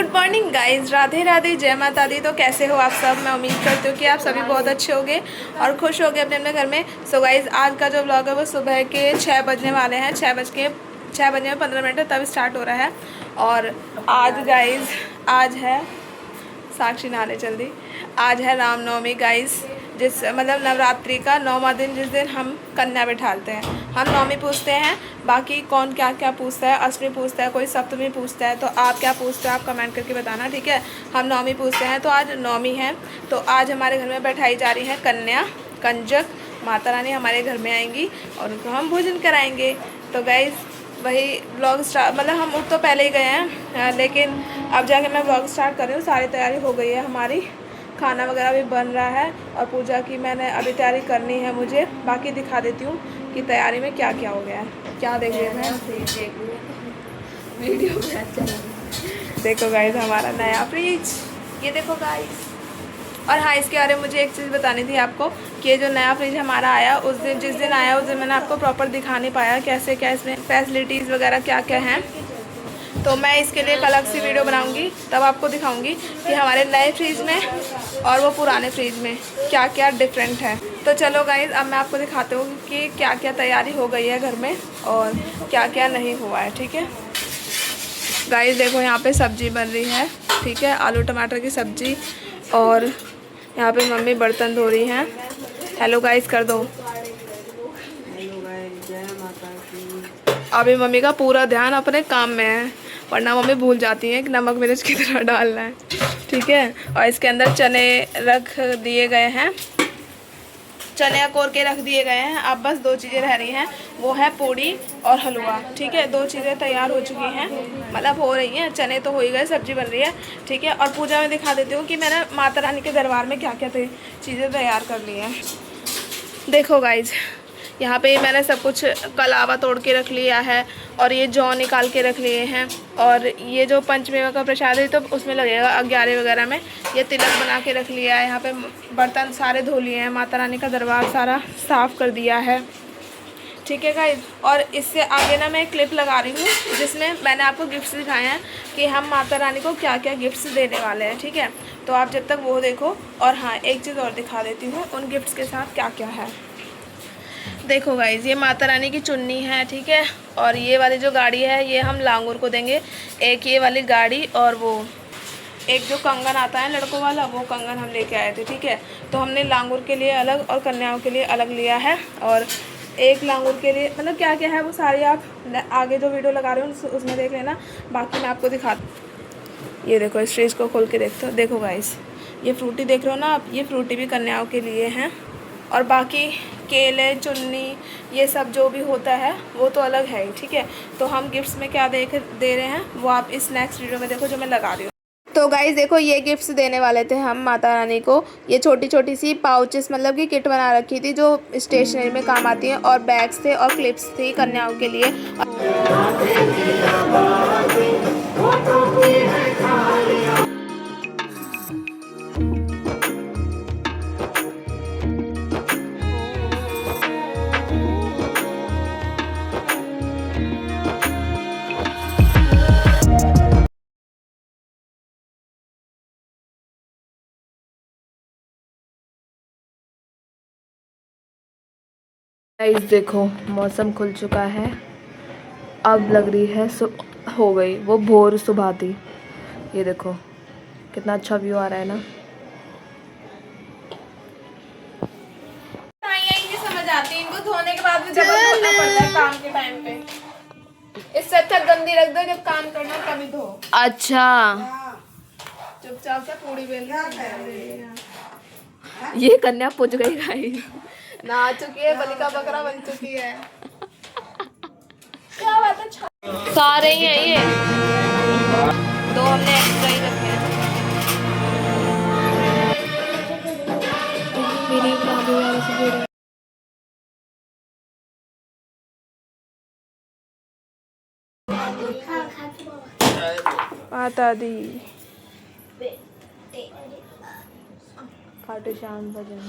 Good morning guys, Radhe Radhe, जय माता दी। तो कैसे हो आप सब? मैं उम्मीद करती हूँ कि आप सभी बहुत अच्छे होंगे और खुश होंगे अपने अपने घर में। सो गाइज, आज का जो व्लॉग है वो सुबह के 6 बजने वाले हैं। 6 बजने में 15 मिनट है, तब स्टार्ट हो रहा है। और आज गाइज, आज है साक्षी नहाने चल दी। आज है रामनवमी गाइज, जिस मतलब नवरात्रि का 9वां दिन, जिस दिन हम कन्या बिठाते हैं। हम नवमी पूछते हैं, बाकी कौन क्या क्या पूछता है, अष्टमी पूछता है, कोई सप्तमी पूछता है। तो आप क्या पूछते हो, आप कमेंट करके बताना, ठीक है। हम नवमी पूछते हैं, तो आज नवमी है। तो आज हमारे घर में बैठाई जा रही है कन्या, कंजक। माता रानी हमारे घर में आएंगी और उनको हम भोजन कराएंगे। तो गाइज़, वही व्लॉग स्टार्ट, मतलब हम उठ तो पहले ही गए हैं, लेकिन अब जाके मैं व्लॉग स्टार्ट कर रही हूँ। सारी तैयारी हो गई है हमारी, खाना वगैरह भी बन रहा है और पूजा की मैंने अभी तैयारी करनी है मुझे। बाकी दिखा देती हूँ कि तैयारी में क्या क्या हो गया है। क्या देख रहे हैं वीडियो में? देखो गाइस, हमारा नया फ्रिज, ये देखो गाइस। और हाँ, इसके बारे में मुझे एक चीज़ बतानी थी आपको कि ये जो नया फ्रिज हमारा आया, उस दिन जिस दिन आया उस दिन मैंने आपको प्रॉपर दिखा नहीं पाया कैसे क्या इसमें फैसिलिटीज़ वगैरह क्या क्या हैं। तो मैं इसके लिए एक अलग सी वीडियो बनाऊंगी, तब आपको दिखाऊंगी कि हमारे नए फ्रिज में और वो पुराने फ्रिज में क्या क्या डिफरेंट है। तो चलो गाइज, अब मैं आपको दिखाती हूँ कि क्या क्या तैयारी हो गई है घर में और क्या क्या नहीं हुआ है, ठीक है। गाइज देखो, यहाँ पे सब्जी बन रही है, ठीक है, आलू टमाटर की सब्जी। और यहाँ पे मम्मी बर्तन धो रही हैं। हेलो गाइज कर दो। अभी मम्मी का पूरा ध्यान अपने काम में है, वरना मम्मी भूल जाती हैं कि नमक मिर्च की तरह डालना है, ठीक है। और इसके अंदर चने रख दिए गए हैं, चने कोर के रख दिए गए हैं। अब बस 2 चीज़ें रह रही हैं, वो है पूड़ी और हलवा, ठीक है। 2 चीज़ें तैयार हो चुकी हैं, मतलब हो रही हैं। चने तो हो ही गए, सब्जी बन रही है, ठीक है। और पूजा में दिखा देती हूँ कि मैंने माता रानी के दरबार में क्या क्या चीज़ें तैयार कर ली हैं। देखो गाइज, यहाँ पे मैंने सब कुछ कलावा तोड़ के रख लिया है और ये जौ निकाल के रख लिए हैं। और ये जो पंचमेवा का प्रसाद है तो उसमें लगेगा 11 वगैरह में। ये तिलक बना के रख लिया है। यहाँ पे बर्तन सारे धो लिए हैं, माता रानी का दरबार सारा साफ़ कर दिया है, ठीक है गाइज। और इससे आगे ना मैं एक क्लिप लगा रही हूँ जिसमें मैंने आपको गिफ्ट्स दिखाए हैं कि हम माता रानी को क्या क्या गिफ्ट्स देने वाले हैं, ठीक है। तो आप जब तक वो देखो। और हाँ, एक चीज़ और दिखा देती हूँ उन गिफ्ट्स के साथ क्या क्या है। देखो गाइज, ये माता रानी की चुन्नी है, ठीक है। और ये वाली जो गाड़ी है ये हम लांगूर को देंगे, एक ये वाली गाड़ी। और वो एक जो कंगन आता है लड़कों वाला, वो कंगन हम लेके आए थे, ठीक है। तो हमने लांगूर के लिए अलग और कन्याओं के लिए अलग लिया है। और एक लांगूर के लिए मतलब क्या क्या है वो सारी आप आगे जो वीडियो लगा रहे हो उसमें देख लेना। बाकी मैं आपको दिखाती। ये देखो, इस फ्रिज को खोल के देखो गाइस, ये फ्रूटी देख रहे हो ना आप, ये फ्रूटी भी कन्याओं के लिए हैं। और बाकी केले, चुन्नी, ये सब जो भी होता है वो तो अलग है ही, ठीक है। तो हम गिफ्ट्स में क्या दे रहे हैं वो आप इस नेक्स्ट वीडियो में देखो जो मैं लगा रही हूँ। तो गाइज देखो, ये गिफ्ट्स देने वाले थे हम माता रानी को। ये छोटी छोटी सी पाउचेस, मतलब कि किट बना रखी थी जो स्टेशनरी में काम आती है। और बैग्स थे और क्लिप्स थी कन्याओं के लिए। गाइस देखो, मौसम खुल चुका है, अब लग रही है हो गई वो भोर सुबह। ये देखो कितना अच्छा व्यू आ रहा है ना। ये समझ आती है इनको, धोने के बाद में जब धोना पड़ता है काम के टाइम पे। इससे अच्छा गंदी रख दो, जब काम करना तभी धो। अच्छा, चुपचाप से पूरी बेल। ये कन्या पूज गई गाइस, नहा चुकी है, बलि का बकरा बन चुकी है। क्या बात है, खा रही है ये। 2 हमने एक्स्ट्रा ही रखे हैं। माता दी खाटू श्याम भजन।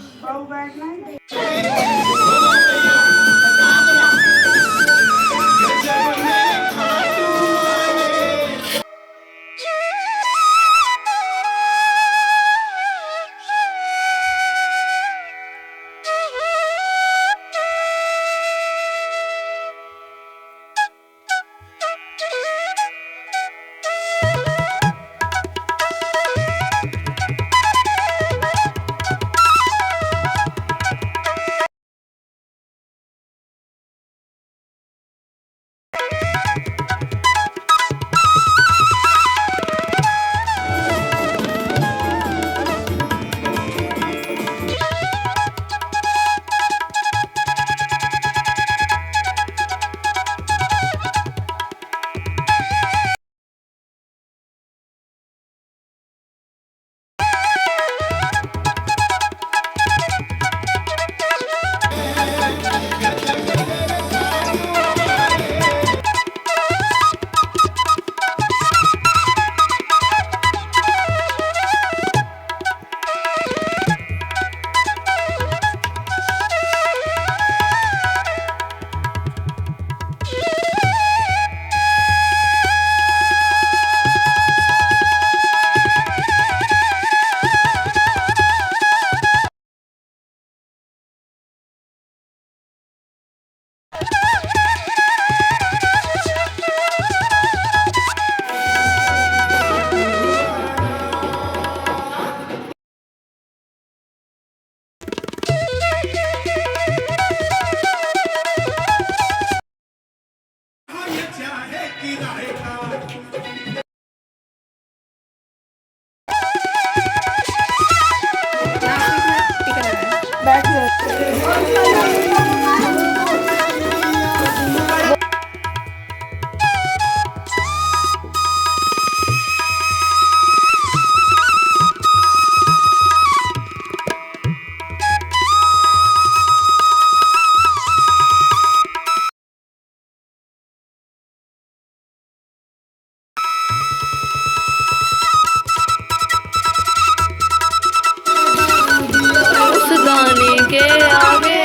उस गाने के आगे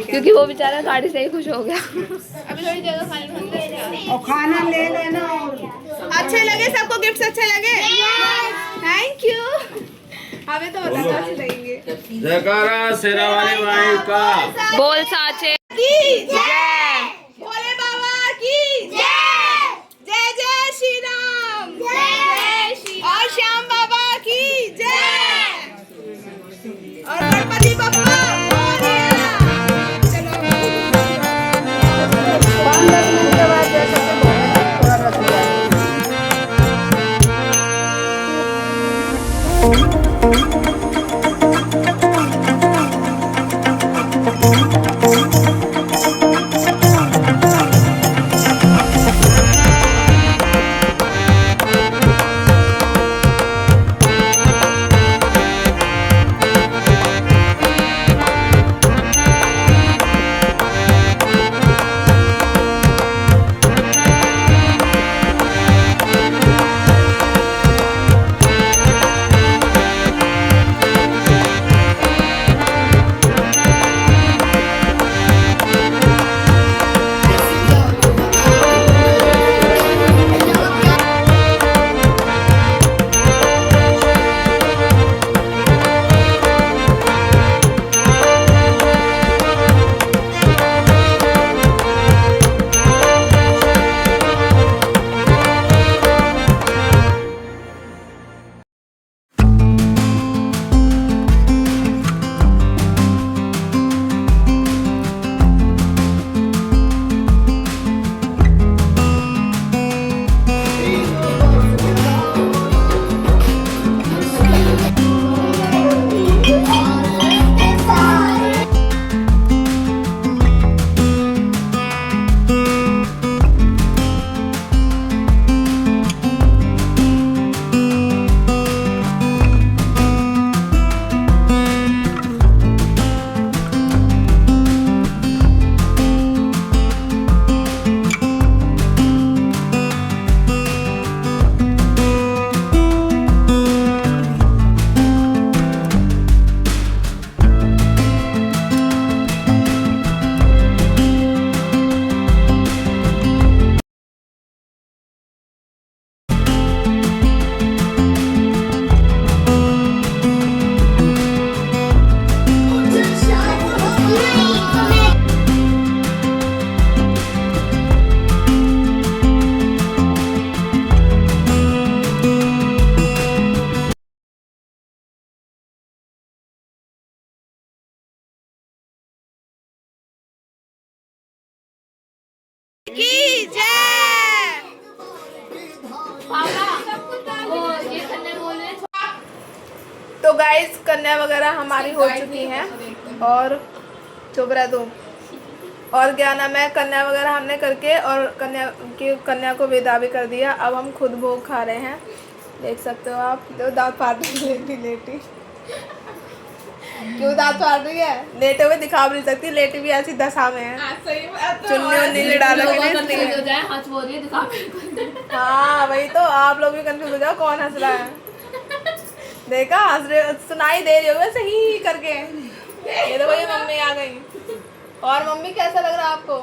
क्योंकि वो बेचारा गाड़ी से ही खुश हो गया। अभी थोड़ी जगह खाली और खाना ले लेना। अच्छे लगे सबको? गिफ्ट अच्छे लगे? Thank you. हमें तो बता कैसे लगेंगे। जयकारा शेरा वाली माई का। बोल साचे की जय, भोले बाबा की जय, जय जय श्री राम, जय श्री और श्याम बाबा की जय और गणपति बप्पा मोरया। चलो 5-10 मिनट के बाद जैसे थोड़ा रख लिया। तो गाइस कन्या वगैरह हमारी हो चुकी हैं और चुप रह तू। और क्या नाम है, कन्या वगैरह हमने करके और कन्या को विदा भी कर दिया। अब हम खुद भोग खा रहे हैं, देख सकते हो आप। तो दांत फाड़ रही लेटी क्यों दांत फाड़ रही है? लेटे हुए दिखा भी नहीं सकती, लेटी भी ऐसी दशा में है। चुन्नी उन्नी डाल रखी है। हाँ वही तो, आप लोग भी कंफ्यूज हो जाओ कौन हंस रहा है। देखा हंस रहे, सुनाई दे रही होगी वैसे ही करके। ये तो वही मम्मी आ गई। और मम्मी कैसा लग रहा है आपको?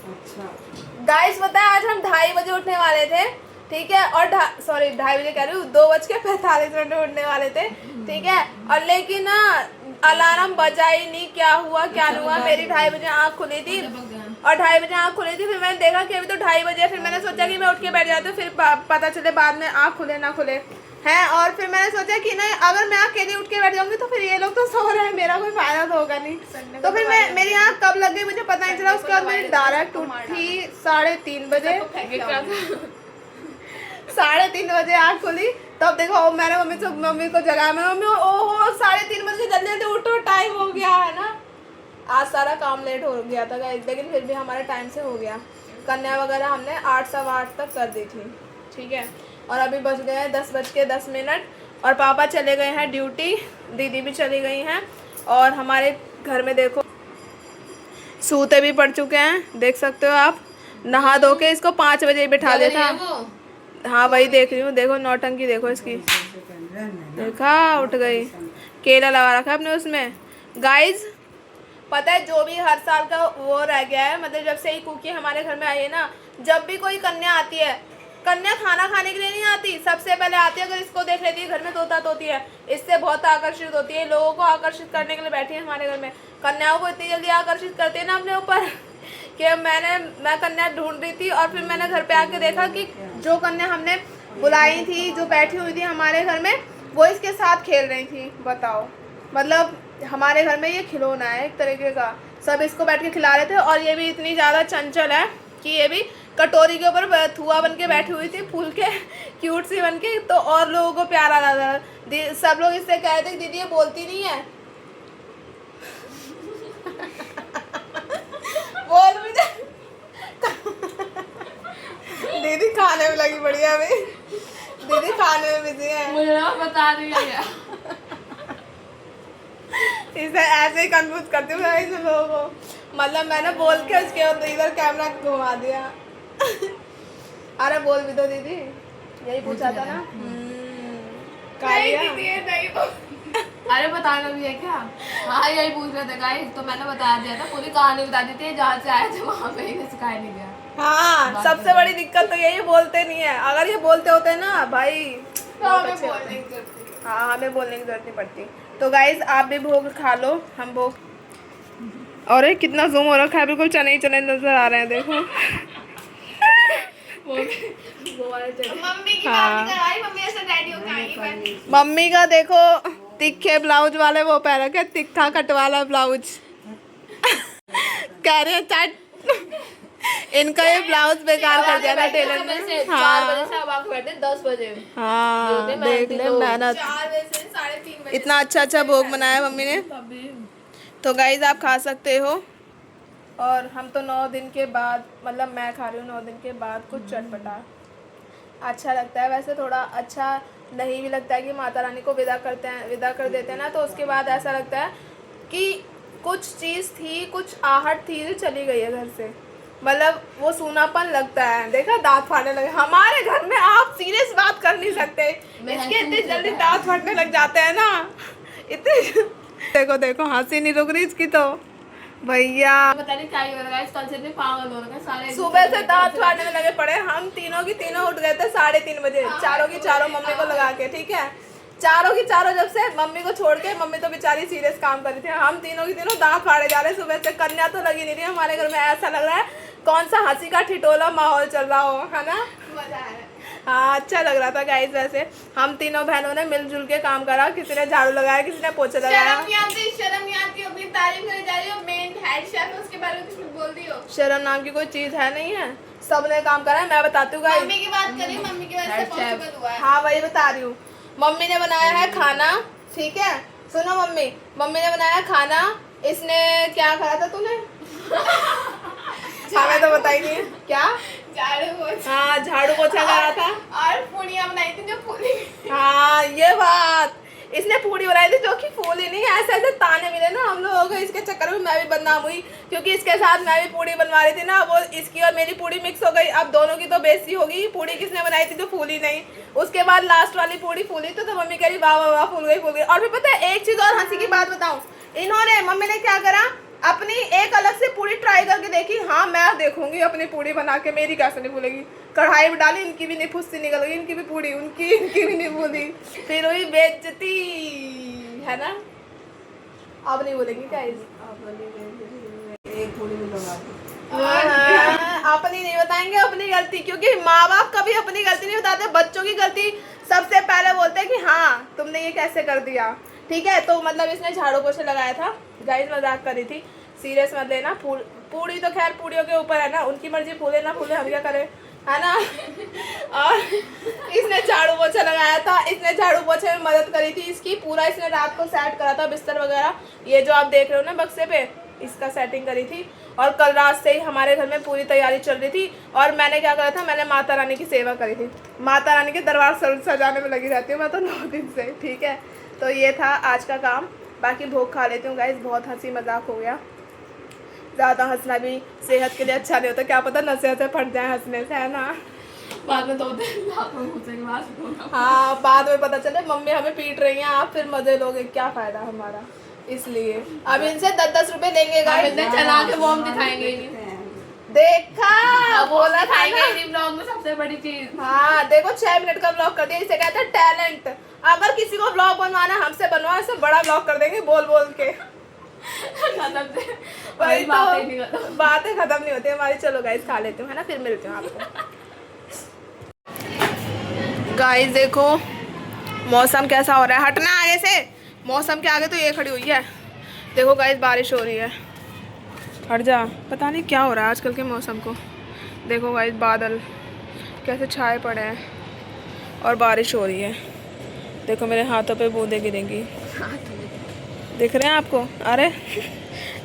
अच्छा गाइस पता है आज हम 2:30 बजे उठने वाले थे, ठीक है। और 2:30 बजे कह रही हूँ, 2:45 उठने वाले थे, ठीक है। और लेकिन ना अलार्म बजा ही नहीं, क्या हुआ क्या नहीं हुआ। मेरी 2:30 बजे आँख खुली थी और 2:30 बजे आँख खुली थी। फिर मैंने देखा कि अभी तो 2:30 बजे। फिर मैंने सोचा कि मैं उठ के बैठ जाती हूँ, फिर पता चले बाद में आँख खुले ना खुले हैं। और फिर मैंने सोचा कि नहीं, अगर मैं अकेली उठ के बैठ जाऊंगी तो फिर ये लोग तो सो रहे हैं, मेरा कोई फायदा तो होगा नहीं। तो फिर मेरी आँख कब लग गई मुझे पता नहीं चला। उसके बाद मेरी डायरेक्ट उठी 3:30 बजे। 3:30 बजे आँख खुली, तब देखो मैंने मम्मी को जगाया। मैं मम्मी ओहो 3:30 बजे, जल्दी जल्दी उठो, टाइम हो गया है ना। आज सारा काम लेट हो गया था लेकिन फिर भी हमारे टाइम से हो गया। कन्या वगैरह हमने 8 सवा 8 तक कर दी थी, ठीक है। और अभी बज गए हैं 10:10 और पापा चले गए हैं ड्यूटी, दीदी भी चली गई हैं। और हमारे घर में देखो सूते भी पड़ चुके हैं, देख सकते हो आप। नहा धो के इसको 5 बजे बिठा देता। हाँ वही देख रही हूँ, देखो नौटंकी देखो इसकी, देखा उठ गई। केला लगा रखा है अपने उसमें। गाइज पता है जो भी हर साल का वो रह गया है, मतलब जब से ही कुकी हमारे घर में आई है ना, जब भी कोई कन्या आती है, कन्या खाना खाने के लिए नहीं आती, सबसे पहले आती है। अगर इसको देख लेती है घर में तोता तोती है, इससे बहुत आकर्षित होती है, लोगों को आकर्षित करने के लिए बैठी है हमारे घर में। कन्याओं को इतनी जल्दी आकर्षित करती है ना अपने ऊपर कि मैं कन्या ढूंढ रही थी और फिर मैंने घर पे आके देखा कि जो कन्या हमने बुलाई थी, जो बैठी हुई थी हमारे घर में, वो इसके साथ खेल रही थी। बताओ, मतलब हमारे घर में ये खिलौना है एक तरीके का, सब इसको बैठ के खिला रहे थे। और ये भी इतनी ज़्यादा चंचल है कि ये भी कटोरी के ऊपर थुआ बन के बैठी हुई थी, फूल के क्यूट सी बन के। तो और लोगों को प्यारा लगा, सब लोग इससे कह रहे थे दीदी ये बोलती नहीं है। बोल भी जा। दीदी खाने में लगी बढ़िया अभी, दीदी खाने में बिजी है। मुझे बता दिया इसे ऐसे ही कंफ्यूज करती हूँ मैं इसे लोगों को। मतलब मैंने बोल के उसके इधर कैमरा घुमा दिया। अरे बोल भी दो दीदी, यही पूछा था ना। अरे बताना भी है क्या? हाँ यही पूछ रहे थे गाइस, तो मैंने बता दिया था, पूरी कहानी बता दी थी, जहाँ से आए थे वहाँ पे ही सिखाया नहीं गया। हाँ सबसे बड़ी दिक्कत तो यही, बोलते नहीं है। अगर ये बोलते होते ना भाई तो हमें बोलने की जरूरत नहीं। हाँ हमें बोलने की जरूरत नहीं पड़ती। तो गाइज आप भी भोग खा लो, हम भोग। और कितना जूम हो रखा है, बिल्कुल चने ही चने नजर आ रहे हैं, देखो। मम्मी की हाँ। बात कराई, मम्मी ऐसे रेडी होके आएगी। मम्मी का देखो तिखे ब्लाउज वाले वो पहन रखे, तिखा कट वाला ब्लाउज। कह रहे हैं चट इनका ये ब्लाउज बेकार कर दिया था टेलर ने। 4 बजे से अब आके बैठे 10 बजे। हाँ देख ले मेहनत, 4 बजे से 3:30 बजे इतना अच्छा भोग बनाया मम्मी ने। तो गाइज आप खा सकते हो। और हम तो 9 दिन के बाद, मतलब मैं खा रही हूँ 9 दिन के बाद कुछ चटपटा, अच्छा लगता है। वैसे थोड़ा अच्छा नहीं भी लगता है कि माता रानी को विदा कर देते हैं ना, तो उसके बाद ऐसा लगता है कि कुछ चीज़ थी, कुछ आहट थी जो चली गई है घर से, मतलब वो सूनापन लगता है। देखा दांत फाड़ने लगे हमारे घर में, आप सीरियस बात कर नहीं सकते, इसके इतनी जल्दी दांत फाड़ने लग जाते हैं ना इतने। देखो देखो हंसी नहीं रुक रही इसकी तो भैया, पता नहीं क्या ही हो रहा है, कल से पागल हो रहा है सारे। सुबह से दांत फाड़ने में लगे पड़े। हम तीनों की तीनों उठ गए थे 3:30 बजे, चारों की चारों मम्मी को लगा के, ठीक है। चारों की चारों जब से मम्मी को छोड़ के, मम्मी तो बेचारी सीरियस काम कर रही थी, हम तीनों की तीनों दांत फाड़े जा रहे सुबह से। कन्या तो लगी नहीं रही हमारे घर में, ऐसा लग रहा है कौन सा हंसी का ठिठोला माहौल चल रहा हो, है ना। मजा आ रहा है। हाँ अच्छा लग रहा था गाइस। वैसे हम तीनों बहनों ने मिलजुल के काम करा, किसी ने झाड़ू लगाया, किसी ने पोछा लगाया। शर्म नहीं आती, अपनी तारीफ करे जा रही हो, मेन हेड शेफ है उसके बारे में कुछ बोल रही हो। शर्म नाम की कोई चीज है नहीं है, सबने काम करा है। मैं बताती हूँ गाइस, मम्मी की बात करी, मम्मी की वजह से पॉसिबल हुआ है। हाँ वही बता रही हूँ। मम्मी ने बनाया है खाना, ठीक है। सुनो मम्मी, मम्मी ने बनाया खाना। इसने क्या खाया था तूने? हमें तो बताई नहीं है क्या। झाड़ू पोछा। हाँ झाड़ू पोछा करा था। और पूड़ियाँ बनाई थी जो फूली। हाँ ये बात, इसने पूड़ी बनाई थी जो कि फूली नहीं। ऐसे ऐसे ताने मिले ना हम लोगों को, इसके चक्कर में मैं भी बदनाम हुई क्योंकि इसके साथ मैं भी पूड़ी बनवा रही थी ना, वो इसकी और मेरी पूड़ी मिक्स हो गई। अब दोनों की तो बेइज्जती होगी। पूड़ी किसने बनाई थी जो फूली नहीं। उसके बाद लास्ट वाली पूड़ी फूली तो मम्मी कह रही वाह वाह वाह फूल गई फूल गई। और फिर पता है एक चीज और हंसी की बात बताऊं, इन्होंने मम्मी ने क्या करा, अपनी एक अलग से पूड़ी ट्राई करके देखी। हाँ मैं देखूंगी अपनी पूड़ी बना के मेरी कैसे नहीं फूलेगी। कढ़ाई में डाली, इनकी भी नहीं फुस्सी निकल गई, इनकी भी पूड़ी उनकी, इनकी भी नहीं फूली। फिर हुई बेइज्जती, है ना। अब नहीं बोलेंगी क्या अपनी नहीं बताएंगे अपनी गलती, क्योंकि माँ बाप कभी अपनी गलती नहीं बताते। बच्चों की गलती सबसे पहले बोलते हैं कि हाँ तुमने ये कैसे कर दिया। ठीक है, तो मतलब इसने झाड़ू पोछे लगाया था। गाइस मजाक कर रही थी, सीरियस मत लेना। पूड़ी तो खैर पूड़ियों के ऊपर है ना, उनकी मर्जी, फूले ना फूले हम क्या करें, है ना। और इसने झाड़ू पोछा लगाया था, इसने झाड़ू पोछे में मदद करी थी इसकी। पूरा इसने रात को सेट करा था बिस्तर वगैरह, ये जो आप देख रहे हो ना बक्से पे, इसका सेटिंग करी थी। और कल रात से ही हमारे घर में पूरी तैयारी चल रही थी। और मैंने क्या करा था, मैंने माता रानी की सेवा करी थी। माता रानी के दरबार सजाने में लगी रहती हूँ मैं तो 9 दिन से। ठीक है, तो ये था आज का काम। बाकी भोग खा लेती हूँ गाइस, बहुत हंसी मजाक हो गया। ज़्यादा हंसना भी सेहत के लिए अच्छा नहीं होता, क्या पता नसें से फट जाए हंसने से, है ना। बाद में 2 दिन पूछेंगे बाद। हाँ बाद में पता चले मम्मी हमें पीट रही हैं, आप फिर मजे लोगे, क्या फ़ायदा हमारा। इसलिए अब इनसे 10-10 रुपए लेंगे गाइस। चला के वो हम दिखाएंगे ही नहीं। देखा बोला था दिखाएंगे ना। ही नहीं ब्लॉग में सबसे बड़ी चीज। हाँ देखो 6 मिनट का ब्लॉग कर दिया, इसे कहते हैं टैलेंट। अगर किसी को ब्लॉग बनवाना हमसे बनवा, इससे बड़ा ब्लॉग कर देंगे बोल बोल के। वही तो बातें खत्म नहीं होती हमारी। चलो गाइस खा लेती हूँ, है ना, फिर मिलती हूँ आपको। गाइस देखो मौसम कैसा हो रहा है, हटना आगे से, मौसम के आगे तो ये खड़ी हुई है। देखो गाइस बारिश हो रही है, हट जा। पता नहीं क्या हो रहा है आजकल के मौसम को। देखो गाइस बादल कैसे छाए पड़े हैं और बारिश हो रही है। देखो मेरे हाथों पे बूंदें गिरेंगी, दिख रहे हैं आपको। अरे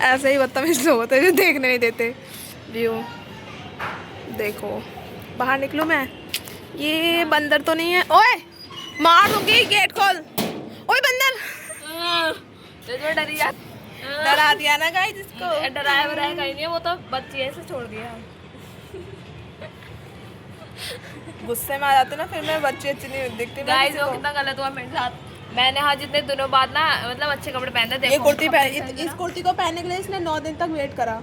ऐसे ही बदतमीज लोग होते हैं जो देखने नहीं देते व्यू। देखो बाहर निकलूँ मैं, ये बंदर तो नहीं है। ओए मार दूंगी, गेट खोल। ओए बंदर डरा दिया ना गाइस इसको। डराया वराया कहीं नहीं है, वो तो बच्ची ऐसे छोड़ दिया। गुस्से में आ जाते ना फिर मैं, बच्चे अच्छी नहीं दिखती गाइस वो कितना गलत हुआ मेरे साथ। मैंने हाँ जितने दिनों बाद ना मतलब अच्छे कपड़े पहने थे। ये कुर्ती पहन, इस कुर्ती को पहनने के लिए इसने 9 दिन तक वेट करा।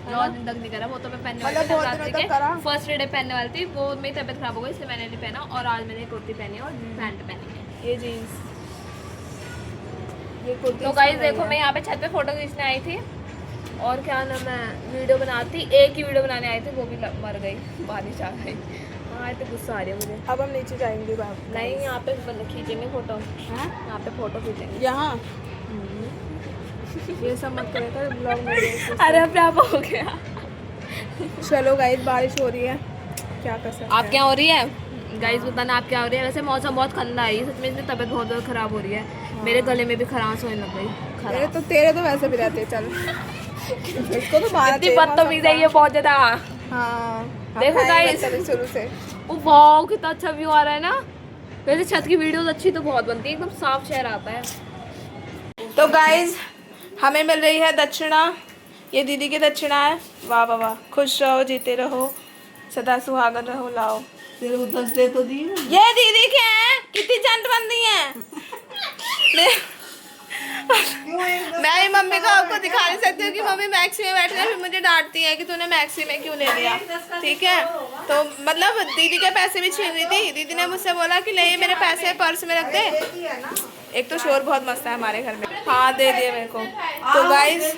9 दिन तक नहीं करा, वो तो मैं पहनने वाली मतलब थी बहुत दिनों तक करा। फर्स्ट डे पहनने वाली थी, वो मेरी तबीयत खराब हो गई इसलिए मैंने नहीं पहना। और आज मैंने कुर्ती पहनी है और पैंट पहनी है, ये जीन्स, ये कुर्ती। तो गाइस देखो मैं यहाँ पे छत पे फोटो खींचने आई थी और क्या नाम है वीडियो बनाती, एक ही वीडियो बनाने आई थी, वो भी मर गई, बारिश आ गई। हाँ तो गुस्सा आ रही है मुझे। अब हम नीचे जाएंगे बाहर। नहीं यहाँ पे खींचेंगे फोटो, यहाँ पे फोटो खींचेंगे यहाँ। ये सब मत करे कर ब्लॉग में। अरे अब क्या हो गया। चलो गाइस बारिश हो रही है, क्या कर सकते हैं। आप क्या हो रही है गाइस बताना, आप क्या हो रही है। वैसे मौसम बहुत ठंडा है, सच में इसकी तबीयत बहुत ज़्यादा खराब हो रही है। मेरे गले में भी खराश होने लग गई। तेरे तो वैसे भी रहते हैं। चल इसको तो बाहर इतनी बदतमीज है ये बहुत ज़्यादा। हाँ देखो गाइस शुरू से वो वाओ कितना अच्छा व्यू आ रहा है ना। वैसे छत की वीडियोस अच्छी तो बहुत बनती है, एकदम साफ शहर आता है। तो गाइस हमें मिल रही है दक्षिणा, ये दीदी की दक्षिणा है। वाह वाह वाह, खुश रहो जीते रहो सदा सुहागन रहो। लाओ तेरे को 10 दे तो दी ना। ये दीदी के हैं, कितनी चंट बंदी है। मैं ही मम्मी को आपको दिखा नहीं सकती हूँ कि मम्मी मैक्सी में बैठ रही, फिर मुझे डांटती है कि तूने मैक्सी में क्यों ले लिया। ठीक है, तो मतलब दीदी के पैसे भी छीन रही थी। दीदी ने मुझसे बोला कि ले ये मेरे पैसे पर्स में रख दे। एक तो शोर बहुत मस्त है हमारे घर में। हाँ दे दिए मेरे को। तो गाइस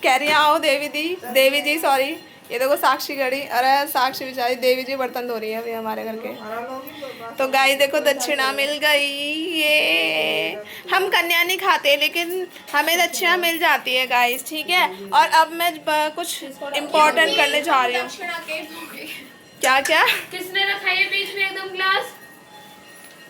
कह रही आओ देवी जी सॉरी। ये देखो साक्षी गड़ी, अरे साक्षी बेचारी, देवी जी बर्तन धो रही है अभी हमारे घर के। तो गाइस देखो दक्षिणा मिल गई। ये हम कन्या नहीं खाते लेकिन हमें दक्षिणा मिल जाती है गाइस, ठीक है। और अब मैं कुछ इम्पोर्टेंट करने जा रही हूँ। क्या क्या किसने रखा है बीच में एकदम ग्लास?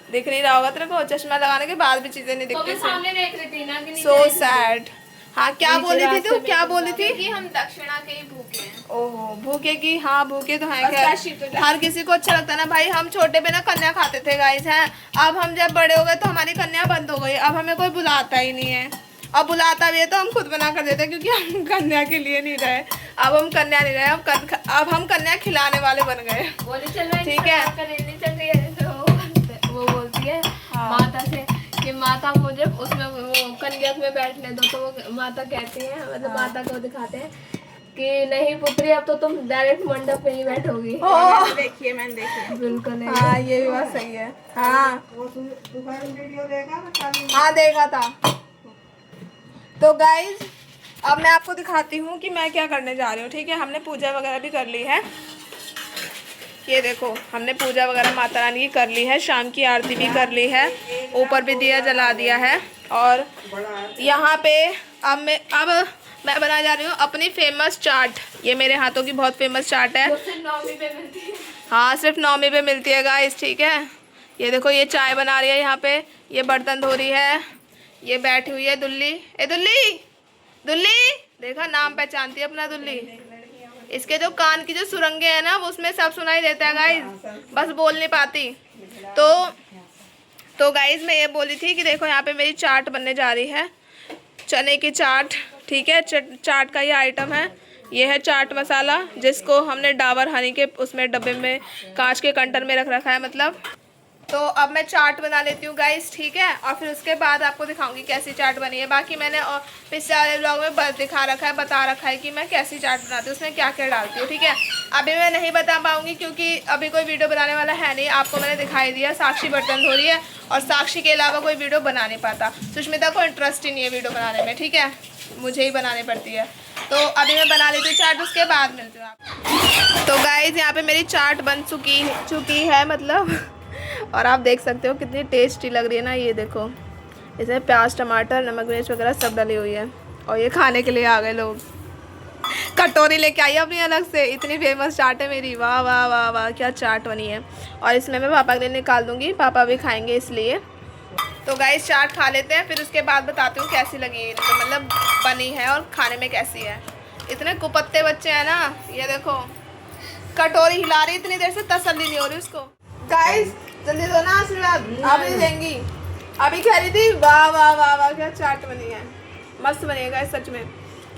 दिख नहीं रहा होगा तेरे को, चश्मा लगाने के बाद भी चीजें नहीं तो दिखती। मैं सामने देख रही थी ना कि नीचे सो देख रही थी। सैड। हाँ क्या बोल रही थी तू, क्या बोल रही थी? कि हम दक्षिणा के ही भूखे हैं। ओहो भूखे की, हाँ भूखे तो हैं और क्या, काशी तो जा- हर किसी को अच्छा लगता है ना भाई। हम छोटे पे ना कन्या खाते थे गाइस हैं, अब हम जब बड़े हो गए तो हमारी कन्या बंद हो गई, अब हमें कोई बुलाता ही नहीं है। अब बुलाता भी है तो हम खुद बना कर देते हैं, क्योंकि हम कन्या के लिए नहीं रहे, अब हम कन्या नहीं रहे, अब हम कन्या खिलाने वाले बन गए। बोले चल रहा ठीक है। नहीं चल रही है तो वो बोलती है माता से कि माता मुझे उसमें वो कन्या में बैठने दो, तो वो माता कहती है, मतलब माता को दिखाते हैं कि नहीं पुत्री अब तो तुम डायरेक्ट मंडप पे ही बैठोगी। देखिए मैंने देखी। बिल्कुल नहीं। हाँ ये भी बात सही है। हाँ वीडियो देखा ना कल? हाँ देखा था। तो गाइज अब मैं आपको दिखाती हूँ कि मैं क्या करने जा रही हूँ। ठीक है, हमने पूजा वगैरह भी कर ली है, ये देखो हमने पूजा वगैरह माता रानी की कर ली है, शाम की आरती भी कर ली है, ऊपर भी दिया जला दिया है। और यहाँ पे अब मैं बना जा रही हूँ अपनी फेमस चाट। ये मेरे हाथों की बहुत फेमस चाट है। वो सिर्फ 9वीं पे मिलती है। हाँ सिर्फ 9वीं पे मिलती है गाइस। ठीक है, ये देखो ये चाय बना रही है यहाँ पे, ये बर्तन धो रही है, ये बैठी हुई है दुल्ली। ए दुल्ली, दुल्ली देखा नाम पहचानती है अपना दुल्ली। इसके जो कान की जो सुरंगे हैं ना वो उसमें सब सुनाई देता है गाइस, बस बोल नहीं पाती। तो गाइस मैं ये बोली थी कि देखो यहाँ पे मेरी चाट बनने जा रही है, चने की चाट। ठीक है, चाट का ये आइटम है, ये है चाट मसाला, जिसको हमने डाबर हनी के उसमें डब्बे में कांच के कंटर में रख रखा है मतलब। तो अब मैं चाट बना लेती हूँ गाइस। ठीक है, और फिर उसके बाद आपको दिखाऊंगी कैसी चाट बनी है। बाकी मैंने और पिछले वाले ब्लॉग में दिखा रखा है, बता रखा है कि मैं कैसी चाट बनाती हूँ, उसमें क्या क्या डालती हूँ। ठीक है, अभी मैं नहीं बता पाऊँगी क्योंकि अभी कोई वीडियो बनाने वाला है नहीं। आपको मैंने दिखाई दिया साक्षी बर्तन धो रही है, और साक्षी के अलावा कोई वीडियो बना नहीं पाता। सुष्मिता को इंटरेस्ट ही नहीं है वीडियो बनाने में। ठीक है, मुझे ही बनानी पड़ती है। तो अभी मैं बना लेती हूँ चाट, उसके बाद मिलती हूँ आप। तो गाइस यहाँ पे मेरी चाट बन चुकी है मतलब, और आप देख सकते हो कितनी टेस्टी लग रही है ना। ये देखो इसमें प्याज टमाटर नमक मिर्च वगैरह सब डली हुई है, और ये खाने के लिए आ गए लोग। कटोरी लेके आई अपनी अलग से, इतनी फेमस चाट है मेरी। वाह वाह वाह वाह क्या चाट बनी है। और इसमें मैं पापा के लिए निकाल दूंगी, पापा भी खाएंगे इसलिए। तो गाइस चाट खा लेते हैं, फिर उसके बाद बताती हूँ कैसी लगी है, तो मतलब बनी है और खाने में कैसी है। इतने कुपत्ते बच्चे हैं ना, ये देखो कटोरी हिला रही, इतनी देर से तसल्ली नहीं हो रही उसको। गाइस जल्दी दो ना आशीर्वाद, अभी देंगी। अभी कह रही थी वाह वाह वाह वाह क्या चाट बनी है, मस्त बनी है गाइस सच में।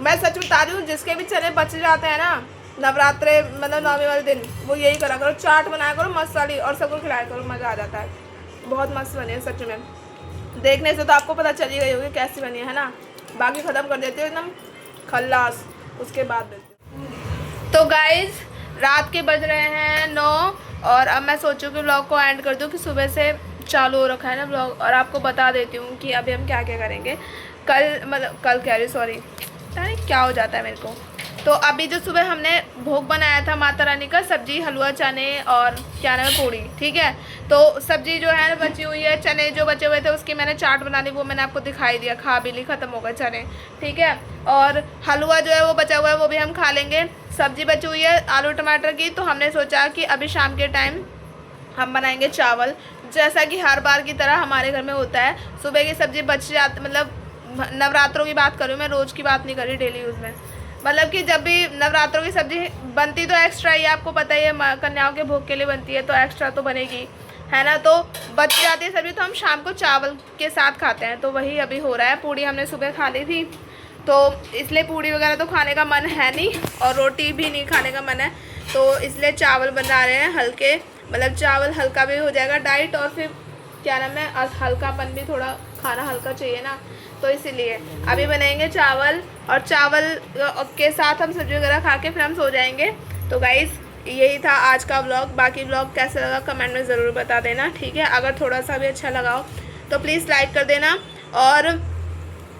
मैं सच बता रही हूँ, जिसके भी चने बच जाते हैं ना नवरात्रे मतलब 9वीं वाले दिन, वो यही करा करो, चाट बनाया करो मस्त वाली, और सबको खिलाया करो, मज़ा आ जाता है। बहुत मस्त बनी है सच में, देखने से तो आपको पता चल ही गई होगी कैसी बनी है ना। बाकी ख़त्म कर देती हूँ एकदम खल्लास, उसके बाद देती हूँ। तो गाइज रात के बज रहे हैं 9, और अब मैं सोचूं कि ब्लॉग को एंड कर दूं, कि सुबह से चालू हो रखा है ना ब्लॉग। और आपको बता देती हूँ कि अभी हम क्या क्या करेंगे। कल कह रही सॉरी, अरे क्या हो जाता है मेरे को। तो अभी जो सुबह हमने भोग बनाया था माता रानी का, सब्जी हलवा चने और क्या नाम है पूड़ी। ठीक है, तो सब्जी जो है बची हुई है, चने जो बचे हुए थे उसकी मैंने चाट बना ली, वो मैंने आपको दिखाई दिया, खा भी ली, ख़त्म हो गए चने। ठीक है, और हलवा जो है वो बचा हुआ है, वो भी हम खा लेंगे। सब्जी बची हुई है आलू टमाटर की, तो हमने सोचा कि अभी शाम के टाइम हम बनाएंगे चावल, जैसा कि हर बार की तरह हमारे घर में होता है। सुबह की सब्जी बच जाती, मतलब नवरात्रों की बात करूँ मैं, रोज़ की बात नहीं करी, डेली यूज़ में। मतलब कि जब भी नवरात्रों की सब्जी बनती तो एक्स्ट्रा ही, आपको पता ही है कन्याओं के भोग के लिए बनती है, तो एक्स्ट्रा तो बनेगी है ना। तो बच जाती है सब्जी, तो हम शाम को चावल के साथ खाते हैं, तो वही अभी हो रहा है। पूड़ी हमने सुबह खा ली थी, तो इसलिए पूड़ी वगैरह तो खाने का मन है नहीं, और रोटी भी नहीं खाने का मन है, तो इसलिए चावल बना रहे हैं हल्के, मतलब चावल हल्का भी हो जाएगा डाइट, और फिर क्या नाम है हल्कापन भी, थोड़ा खाना हल्का चाहिए ना, तो इसीलिए अभी बनाएंगे चावल, और चावल के साथ हम सब्जी वगैरह खा के फिर हम सो जाएंगे। तो गाइज़ यही था आज का व्लॉग। बाकी व्लॉग कैसा लगा कमेंट में ज़रूर बता देना। ठीक है, अगर थोड़ा सा भी अच्छा लगा हो तो प्लीज़ लाइक कर देना। और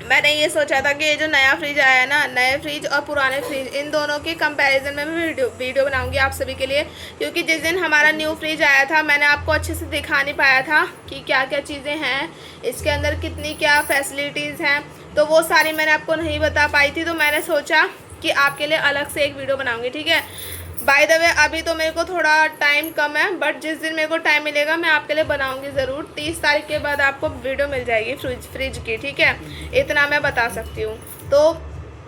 मैंने ये सोचा था कि ये जो नया फ्रिज आया है ना, नए फ्रिज और पुराने फ्रिज, इन दोनों के कंपैरिजन में मैं वीडियो बनाऊंगी आप सभी के लिए, क्योंकि जिस दिन हमारा न्यू फ्रिज आया था मैंने आपको अच्छे से दिखा नहीं पाया था कि क्या क्या चीज़ें हैं इसके अंदर, कितनी क्या फैसिलिटीज़ हैं, तो वो सारी मैंने आपको नहीं बता पाई थी। तो मैंने सोचा कि आपके लिए अलग से एक वीडियो बनाऊँगी। ठीक है, बाय द वे अभी तो मेरे को थोड़ा टाइम कम है, बट जिस दिन मेरे को टाइम मिलेगा मैं आपके लिए बनाऊंगी ज़रूर। 30 तारीख के बाद आपको वीडियो मिल जाएगी फ्रिज की, ठीक है, इतना मैं बता सकती हूँ। तो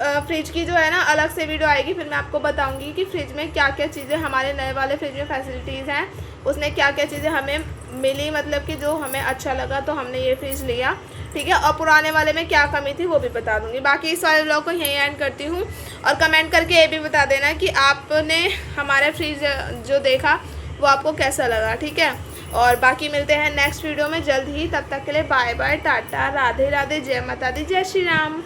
फ्रिज की जो है ना अलग से वीडियो आएगी, फिर मैं आपको बताऊंगी कि फ्रिज में क्या क्या चीज़ें, हमारे नए वाले फ्रिज में फैसिलिटीज़ हैं, उसमें क्या क्या चीज़ें हमें मिली, मतलब कि जो हमें अच्छा लगा तो हमने ये फ्रिज लिया, ठीक है। और पुराने वाले में क्या कमी थी वो भी बता दूंगी। बाकी इस वाले व्लॉग को यहीं एंड करती हूँ, और कमेंट करके ये भी बता देना कि आपने हमारा फ्रिज जो देखा वो आपको कैसा लगा, ठीक है। और बाकी मिलते हैं नेक्स्ट वीडियो में जल्द ही, तब तक के लिए बाय बाय, टाटा, राधे राधे, जय माता दी, जय श्री राम।